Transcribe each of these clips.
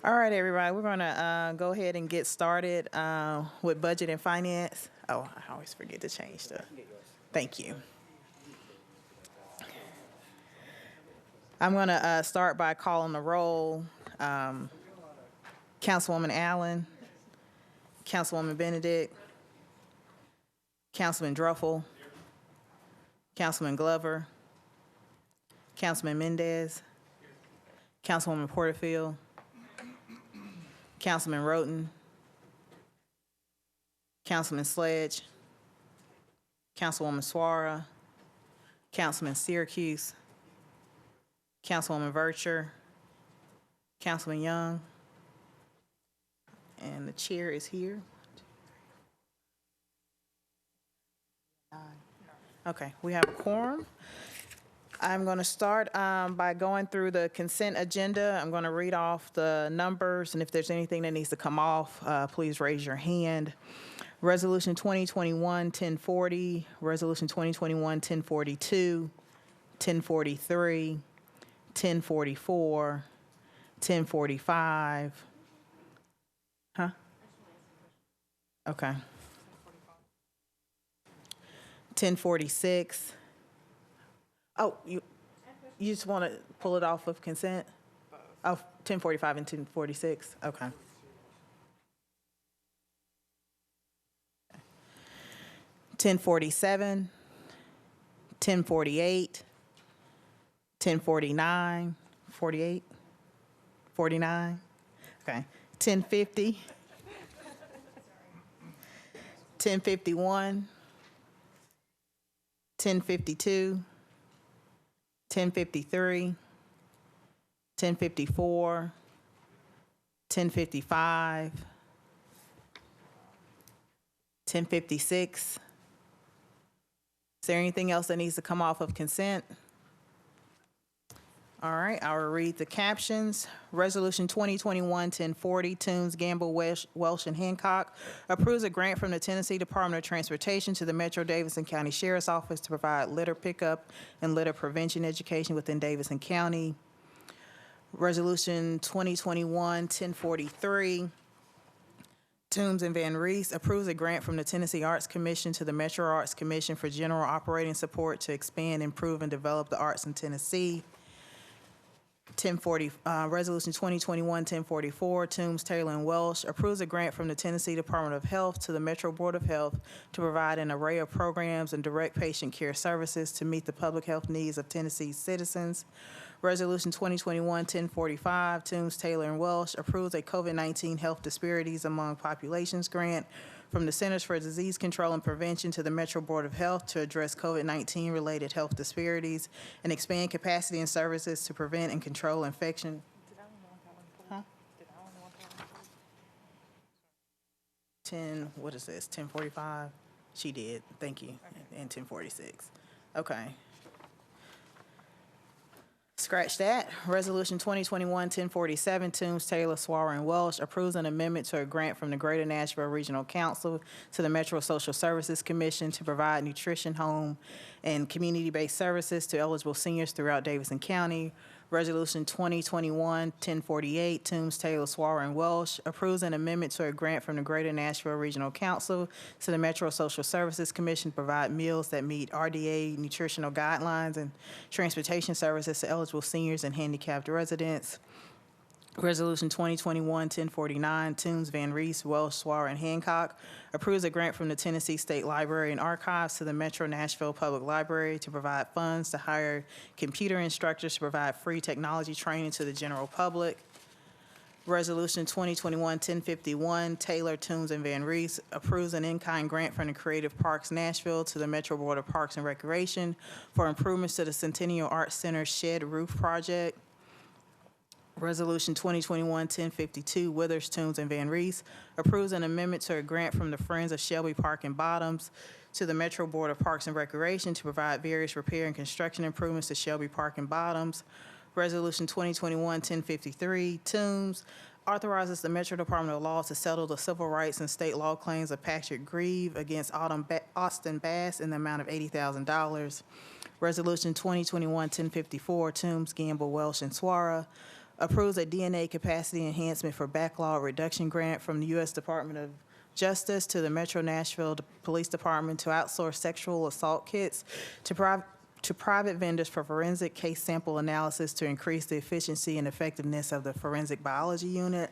All right, everybody, we're going to go ahead and get started with budget and finance. Oh, I always forget to change the. Thank you. I'm going to start by calling the roll. Councilwoman Allen, Councilwoman Benedict, Councilman Druffel, Councilman Glover, Councilman Mendez, Councilwoman Porterfield, Councilman Roten, Councilman Sledge, Councilwoman Suara, Councilman Syracuse, Councilwoman Vercher, Councilman Young, and the chair is here. Okay, we have a quorum. I'm going to start by going through the consent agenda. I'm going to read off the numbers, and if there's anything that needs to come off, please raise your hand. Resolution 2021-1040, Resolution 2021-1042, 1043, 1044, 1045. Huh? Okay. 1046. Oh, you just want to pull it off of consent? Oh, 1045 and 1046. Okay. 1047, 1048, 1049, 48, 49. Okay. 1050, 1051, 1052, 1053, 1054, 1055, 1056. Is there anything else that needs to come off of consent? All right, I will read the captions. Resolution 2021-1040, Toombs, Gamble, Welsh, and Hancock approves a grant from the Tennessee Department of Transportation to the Metro Davidson County Sheriff's Office to provide litter pickup and litter prevention education within Davidson County. Resolution 2021-1043, Toombs and Van Reese approves a grant from the Tennessee Arts Commission to the Metro Arts Commission for general operating support to expand, improve, and develop the arts in Tennessee. Resolution 2021-1044, Toombs, Taylor, and Welsh approves a grant from the Tennessee Department of Health to the Metro Board of Health to provide an array of programs and direct patient care services to meet the public health needs of Tennessee's citizens. Resolution 2021-1045, Toombs, Taylor, and Welsh approves a COVID-19 health disparities among populations grant from the Centers for Disease Control and Prevention to the Metro Board of Health to address COVID-19 related health disparities and expand capacity and services to prevent and control infection. Huh? 10, what is this, 1045? She did, thank you, and 1046. Okay. Scratch that. Resolution 2021-1047, Toombs, Taylor, Suara, and Welsh approves an amendment to a grant from the Greater Nashville Regional Council to the Metro Social Services Commission to provide nutrition, home, and community-based services to eligible seniors throughout Davidson County. Resolution 2021-1048, Toombs, Taylor, Suara, and Welsh approves an amendment to a grant from the Greater Nashville Regional Council to the Metro Social Services Commission to provide meals that meet RDA nutritional guidelines and transportation services to eligible seniors and handicapped residents. Resolution 2021-1049, Toombs, Van Reese, Welsh, Suara, and Hancock approves a grant from the Tennessee State Library and Archives to the Metro Nashville Public Library to provide funds to hire computer instructors to provide free technology training to the general public. Resolution 2021-1051, Taylor, Toombs, and Van Reese approves an in-kind grant from the Creative Parks Nashville to the Metro Board of Parks and Recreation for improvements to the Centennial Arts Center shed roof project. Resolution 2021-1052, Withers, Toombs, and Van Reese approves an amendment to a grant from the Friends of Shelby Park and Bottoms to the Metro Board of Parks and Recreation to provide various repair and construction improvements to Shelby Park and Bottoms. Resolution 2021-1053, Toombs authorizes the Metro Department of Law to settle the civil rights and state law claims of Patrick Grieve against Austin Bass in the amount of $80,000. Resolution 2021-1054, Toombs, Gamble, Welsh, and Suara approves a DNA capacity enhancement for backlog reduction grant from the U.S. Department of Justice to the Metro Nashville Police Department to outsource sexual assault kits to private vendors for forensic case sample analysis to increase the efficiency and effectiveness of the forensic biology unit.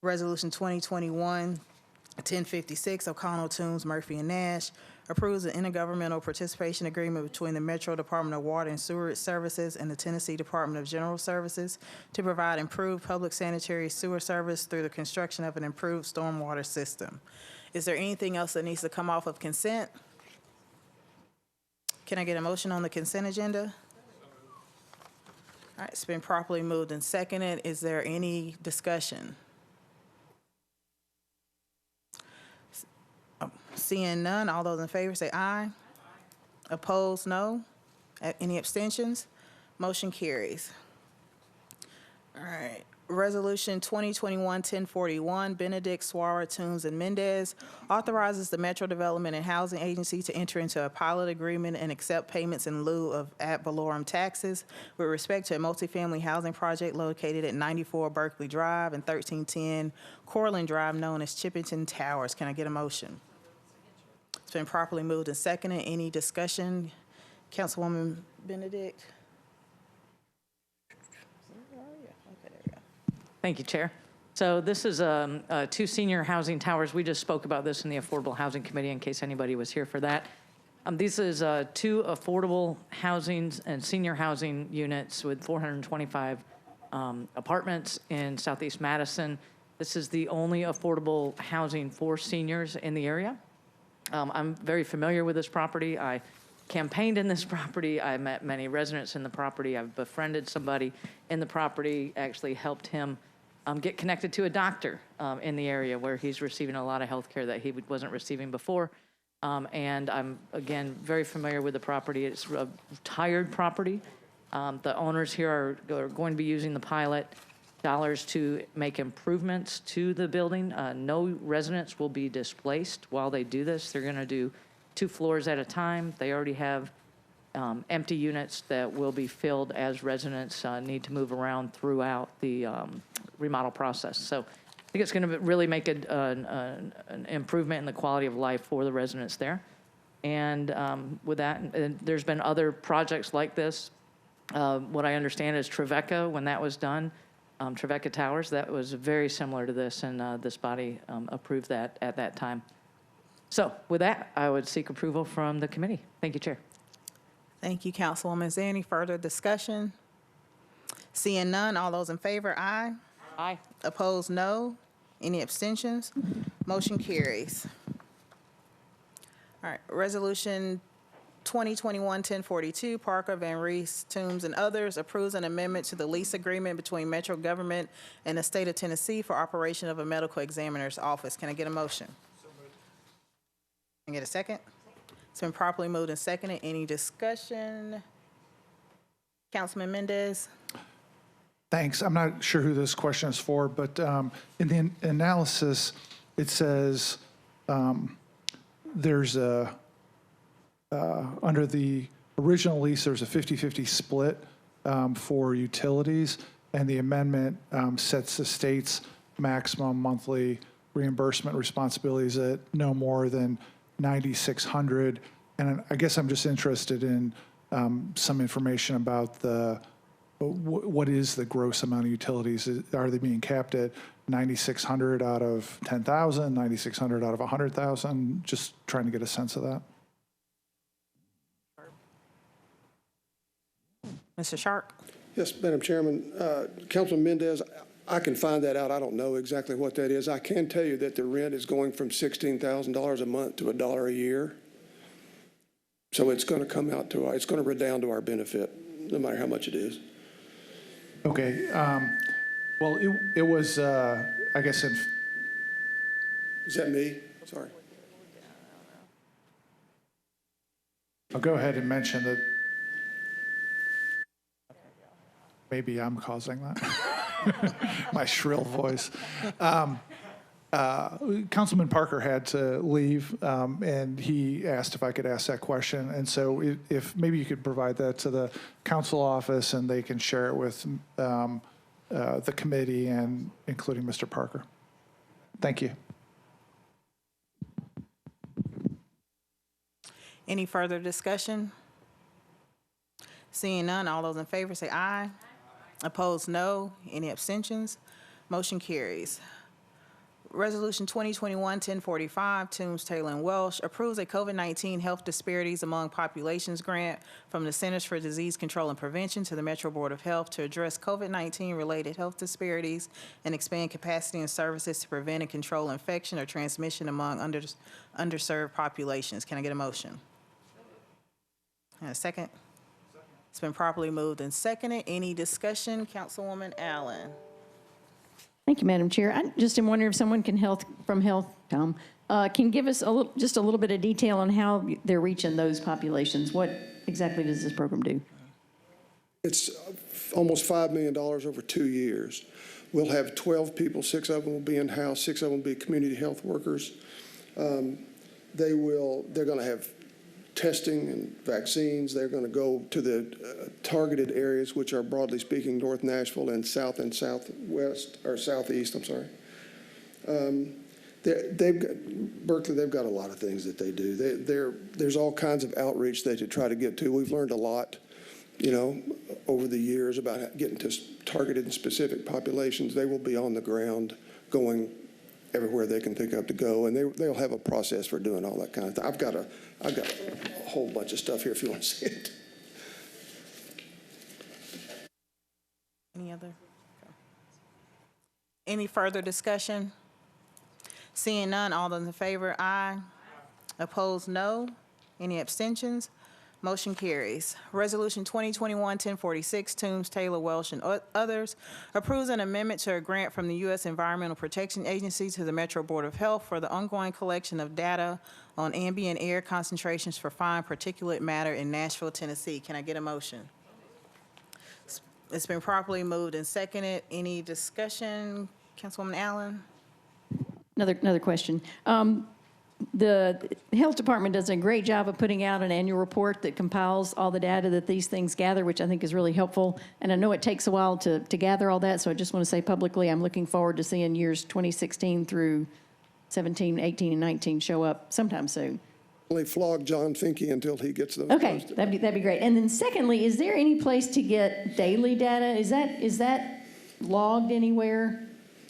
Resolution 2021-1056, O'Connell, Toombs, Murphy, and Nash, approves an intergovernmental participation agreement between the Metro Department of Water and Sewerage Services and the Tennessee Department of General Services to provide improved public sanitary sewer service through the construction of an improved stormwater system. Is there anything else that needs to come off of consent? Can I get a motion on the consent agenda? All right, it's been properly moved and seconded. Is there any discussion? Seeing none, all those in favor say aye. Opposed, no. Any abstentions? Motion carries. All right. Resolution 2021-1041, Benedict, Suara, Toombs, and Mendez authorizes the Metro Development and Housing Agency to enter into a pilot agreement and accept payments in lieu of ad valorem taxes with respect to a multifamily housing project located at 94 Berkeley Drive and 1310 Cortland Drive, known as Chippington Towers. Can I get a motion? It's been properly moved and seconded. Any discussion? Councilwoman Benedict? Thank you, Chair. So this is two senior housing towers. We just spoke about this in the Affordable Housing Committee in case anybody was here for that. This is two affordable housings and senior housing units with 425 apartments in Southeast Madison. This is the only affordable housing for seniors in the area. I'm very familiar with this property. I campaigned in this property. I met many residents in the property. I've befriended somebody in the property, actually helped him get connected to a doctor in the area where he's receiving a lot of health care that he wasn't receiving before. And I'm, again, very familiar with the property. It's a retired property. The owners here are going to be using the pilot dollars to make improvements to the building. No residents will be displaced while they do this. They're going to do 2 floors at a time. They already have empty units that will be filled as residents need to move around throughout the remodel process. So I think it's going to really make an improvement in the quality of life for the residents there. And with that, there's been other projects like this. What I understand is Trevecca, when that was done, Trevecca Towers, that was very similar to this, and this body approved that at that time. So with that, I would seek approval from the committee. Thank you, Chair. Thank you, Councilwoman. Is there any further discussion? Seeing none, all those in favor, aye. Aye. Opposed, no. Any abstentions? Motion carries. All right, Resolution 2021-1042, Parker, Van Reese, Toombs, and others approves an amendment to the lease agreement between Metro Government and the State of Tennessee for operation of a medical examiner's office. Can I get a motion? So moved. Can I get a second? It's been properly moved and seconded. Any discussion? Councilman Mendez? Thanks. I'm not sure who this question is for, but in the analysis, it says there's a under the original lease, there's a 50-50 split for utilities, and the amendment sets the state's maximum monthly reimbursement responsibilities at no more than $9,600. And I guess I'm just interested in some information about what is the gross amount of utilities? Are they being capped at 9,600 out of 10,000, 9,600 out of 100,000? Just trying to get a sense of that. Mr. Sharp? Yes, Madam Chairman. Councilman Mendez, I can find that out. I don't know exactly what that is. I can tell you that the rent is going from $16,000 a month to $1 a year. So it's going to come out to, it's going to redound to our benefit, no matter how much it is. Okay. Well, it was, I guess, Is that me? Sorry. I'll go ahead and mention that maybe I'm causing that. My shrill voice. Councilman Parker had to leave, and he asked if I could ask that question. And so if maybe you could provide that to the council office and they can share it with the committee and including Mr. Parker. Thank you. Any further discussion? Seeing none, all those in favor say aye. Opposed, no. Any abstentions? Motion carries. Resolution 2021-1045, Toombs, Taylor, and Welsh approves a COVID-19 Health Disparities Among Populations grant from the Centers for Disease Control and Prevention to the Metro Board of Health to address COVID-19 related health disparities and expand capacity and services to prevent and control infection or transmission among underserved populations. Can I get a motion? And a second? It's been properly moved and seconded. Any discussion? Councilwoman Allen. Thank you, Madam Chair. I just am wondering if someone can can give us just a little bit of detail on how they're reaching those populations. What exactly does this program do? It's almost $5 million over 2 years. We'll have 12 people, 6 of them will be in-house, 6 of them will be community health workers. They're going to have testing and vaccines. They're going to go to the targeted areas, which are broadly speaking North Nashville and South and Southwest, or Southeast, I'm sorry. Berkeley, they've got a lot of things that they do. There's all kinds of outreach they try to get to. We've learned a lot, over the years about getting to targeted and specific populations. They will be on the ground going everywhere they can think of to go, and they'll have a process for doing all that kind of thing. I've got a whole bunch of stuff here if you want to see it. Any other? Any further discussion? Seeing none, all those in favor, aye. Opposed, no. Any abstentions? Motion carries. Resolution 2021-1046, Toombs, Taylor, Welsh, and others approves an amendment to a grant from the U.S. Environmental Protection Agency to the Metro Board of Health for the ongoing collection of data on ambient air concentrations for fine particulate matter in Nashville, Tennessee. Can I get a motion? It's been properly moved and seconded. Any discussion? Councilwoman Allen? Another question. The health department does a great job of putting out an annual report that compiles all the data that these things gather, which I think is really helpful. And I know it takes a while to gather all that, so I just want to say publicly I'm looking forward to seeing years 2016 through 17, 18, and 19 show up sometime soon. Only flog John Finke until he gets those Okay, posted. that'd be great. And then secondly, is there any place to get daily data? Is that logged anywhere?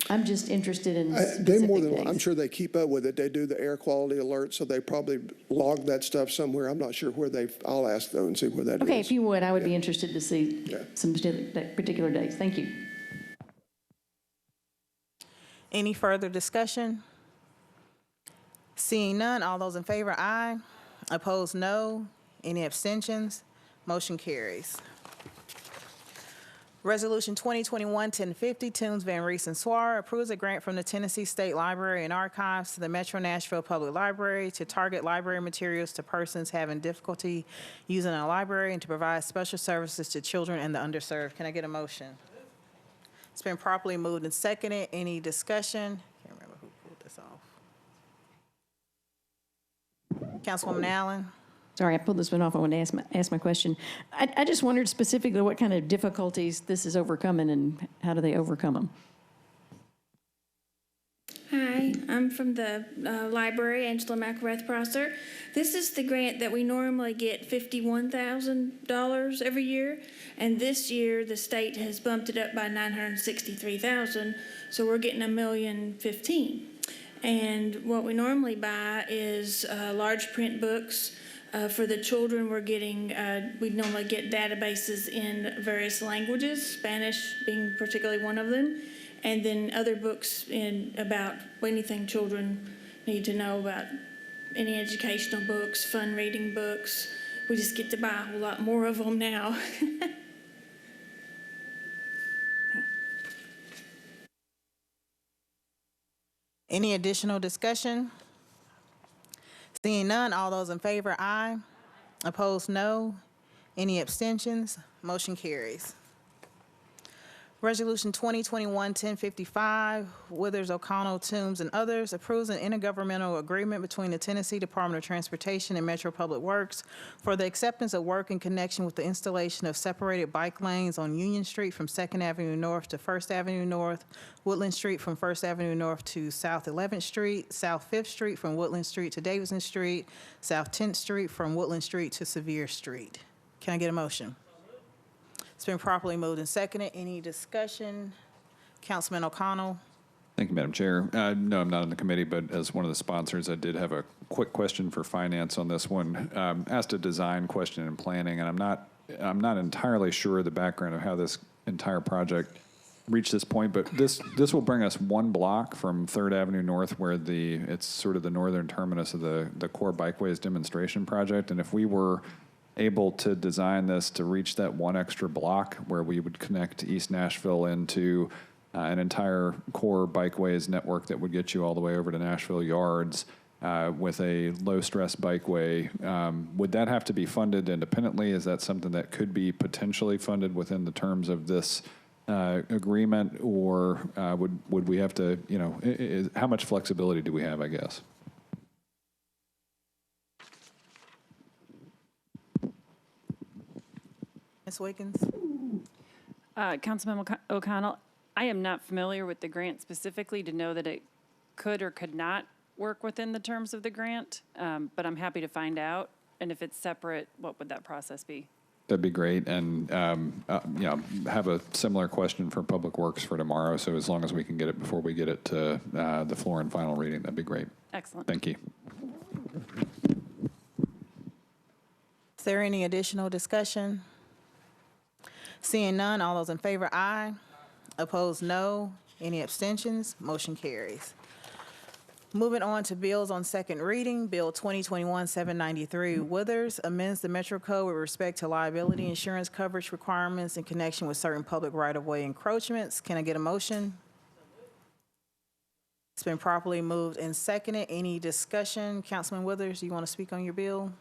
I'm just interested in specific things. I'm sure they keep up with it. They do the air quality alerts, so they probably log that stuff somewhere. I'm not sure where I'll ask though and see where that is. Okay, if you would, I would be interested to see some particular days. Thank you. Any further discussion? Seeing none, all those in favor, aye. Opposed, no. Any abstentions? Motion carries. Resolution 2021-1050, Toombs, Van Rees, and Swar approves a grant from the Tennessee State Library and Archives to the Metro Nashville Public Library to target library materials to persons having difficulty using a library and to provide special services to children and the underserved. Can I get a motion? It's been properly moved and seconded. Any discussion? Can't remember who pulled this off. Councilwoman Allen? Sorry, I pulled this one off. I wanted to ask my question. I just wondered specifically what kind of difficulties this is overcoming and how do they overcome them? Hi, I'm from the library, Angela McElrath-Prosser. This is the grant that we normally get $51,000 every year, and this year the state has bumped it up by $963,000, so we're getting $1,015,000. And what we normally buy is large print books. For the children, we normally get databases in various languages, Spanish being particularly one of them, and then other books about anything children need to know about, any educational books, fun reading books. We just get to buy a whole lot more of them now. Any additional discussion? Seeing none, all those in favor, aye. Opposed, no. Any abstentions? Motion carries. Resolution 2021-1055, Withers, O'Connell, Toombs, and others, approves an intergovernmental agreement between the Tennessee Department of Transportation and Metro Public Works for the acceptance of work in connection with the installation of separated bike lanes on Union Street from 2nd Avenue North to 1st Avenue North, Woodland Street from 1st Avenue North to South 11th Street, South 5th Street from Woodland Street to Davidson Street, South 10th Street from Woodland Street to Sevier Street. Can I get a motion? It's been properly moved and seconded. Any discussion? Councilman O'Connell? Thank you, Madam Chair. No, I'm not on the committee, but as one of the sponsors, I did have a quick question for finance on this one. Asked a design question in planning, and I'm not entirely sure the background of how this entire project reached this point, but this will bring us one block from 3rd Avenue North, where it's sort of the northern terminus of the Core Bikeways demonstration project. And if we were able to design this to reach that one extra block where we would connect East Nashville into an entire Core Bikeways network that would get you all the way over to Nashville Yards with a low-stress bikeway, would that have to be funded independently? Is that something that could be potentially funded within the terms of this agreement, or would we have to, how much flexibility do we have, I guess? Ms. Wiggins? Councilman O'Connell, I am not familiar with the grant specifically to know that it could or could not work within the terms of the grant, but I'm happy to find out. And if it's separate, what would that process be? That'd be great. And, have a similar question for Public Works for tomorrow. So as long as we can get it before we get it to the floor and final reading, that'd be great. Excellent. Thank you. Is there any additional discussion? Seeing none, all those in favor, aye. Opposed, no. Any abstentions? Motion carries. Moving on to bills on second reading, Bill 2021-793, Withers amends the Metro Code with respect to liability insurance coverage requirements in connection with certain public right-of-way encroachments. Can I get a motion? It's been properly moved and seconded. Any discussion? Councilman Withers, do you want to speak on your bill?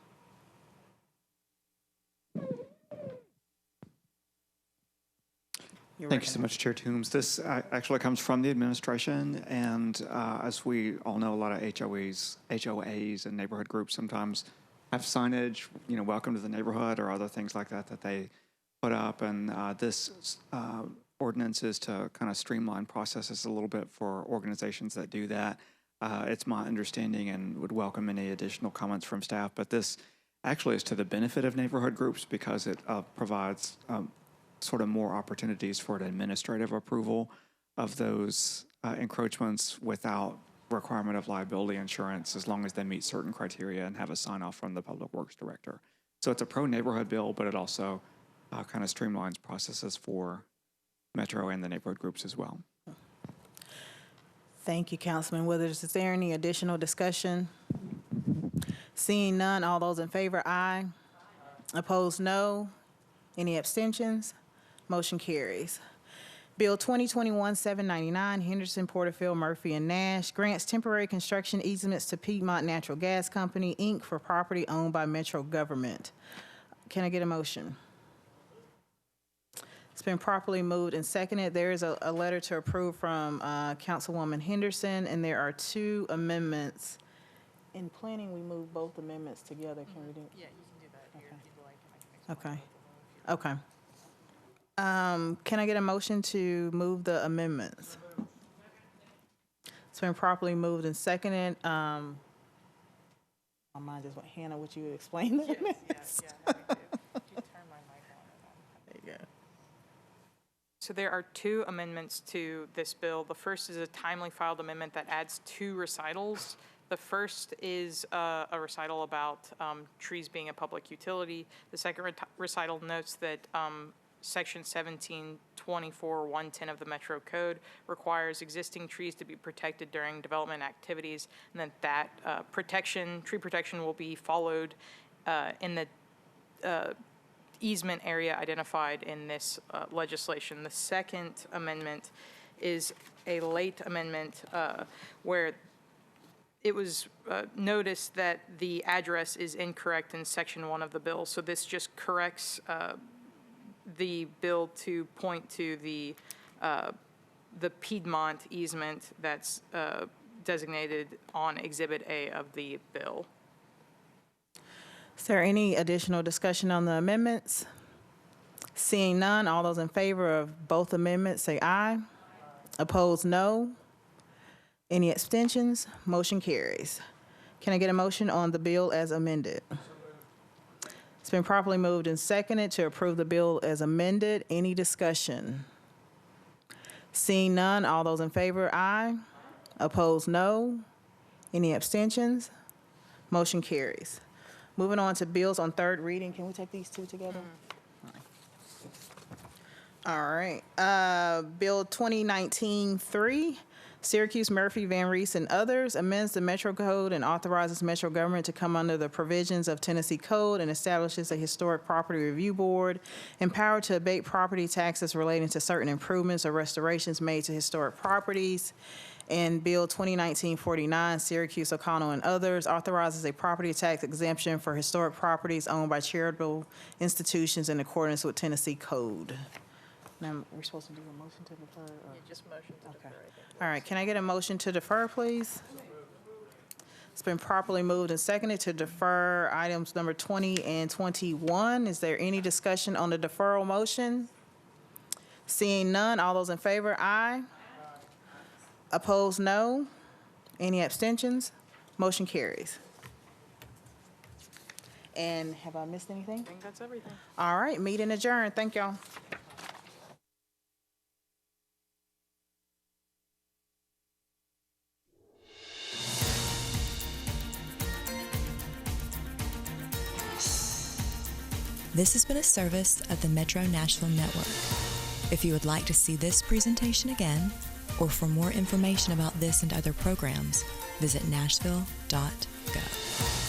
Thank you so much, Chair Toombs. This actually comes from the administration, and as we all know, a lot of HOAs and neighborhood groups sometimes have signage, welcome to the neighborhood or other things like that that they put up, and this ordinance is to kind of streamline processes a little bit for organizations that do that. It's my understanding, and would welcome any additional comments from staff, but this actually is to the benefit of neighborhood groups because it provides sort of more opportunities for an administrative approval of those encroachments without requirement of liability insurance, as long as they meet certain criteria and have a sign-off from the Public Works Director. So it's a pro-neighborhood bill, but it also kind of streamlines processes for Metro and the neighborhood groups as well. Thank you, Councilman Withers. Is there any additional discussion? Seeing none, all those in favor, aye. Opposed, no. Any abstentions? Motion carries. Bill 2021-799, Henderson, Porterfield, Murphy, and Nash, grants temporary construction easements to Piedmont Natural Gas Company, Inc. for property owned by Metro government. Can I get a motion? It's been properly moved and seconded. There is a letter to approve from Councilwoman Henderson, and there are two amendments. In planning, we move both amendments together. Can we do it? Yeah, you can do that here if you'd like, and I can make Okay. Okay. Can I get a motion to move the amendments? It's been properly moved and seconded. My mind just went, Hannah, would you explain the amendments? Yeah, no, Did you turn my mic on? There you go. So there are two amendments to this bill. The first is a timely filed amendment that adds two recitals. The first is a recital about trees being a public utility. The second recital notes that Section 1724-110 of the Metro Code requires existing trees to be protected during development activities, and that tree protection will be followed in the easement area identified in this legislation. The second amendment is a late amendment where it was noticed that the address is incorrect in Section 1 of the bill, so this just corrects the bill to point to the the Piedmont easement that's designated on Exhibit A of the bill. Is there any additional discussion on the amendments? Seeing none, all those in favor of both amendments say aye. Opposed, no. Any abstentions? Motion carries. Can I get a motion on the bill as amended? It's been properly moved and seconded to approve the bill as amended. Any discussion? Seeing none, all those in favor, aye. Opposed, no. Any abstentions? Motion carries. Moving on to bills on third reading. Can we take these two together? All right. Bill 2019-3, Syracuse, Murphy, Van Reese, and others amends the Metro Code and authorizes Metro government to come under the provisions of Tennessee Code and establishes a Historic Property Review Board empowered to abate property taxes relating to certain improvements or restorations made to historic properties. And Bill 2019-49, Syracuse, O'Connell, and others authorizes a property tax exemption for historic properties owned by charitable institutions in accordance with Tennessee Code. Now, we're supposed to do a motion to defer? Just motion to defer. All right, can I get a motion to defer, please? It's been properly moved and seconded to defer items number 20 and 21. Is there any discussion on the deferral motion? Seeing none, all those in favor, aye. Opposed, no. Any abstentions? Motion carries. And have I missed anything? I think that's everything. All right, meeting adjourned. Thank y'all. This has been a service of the Metro Nashville Network. If you would like to see this presentation again, or for more information about this and other programs, visit nashville.gov.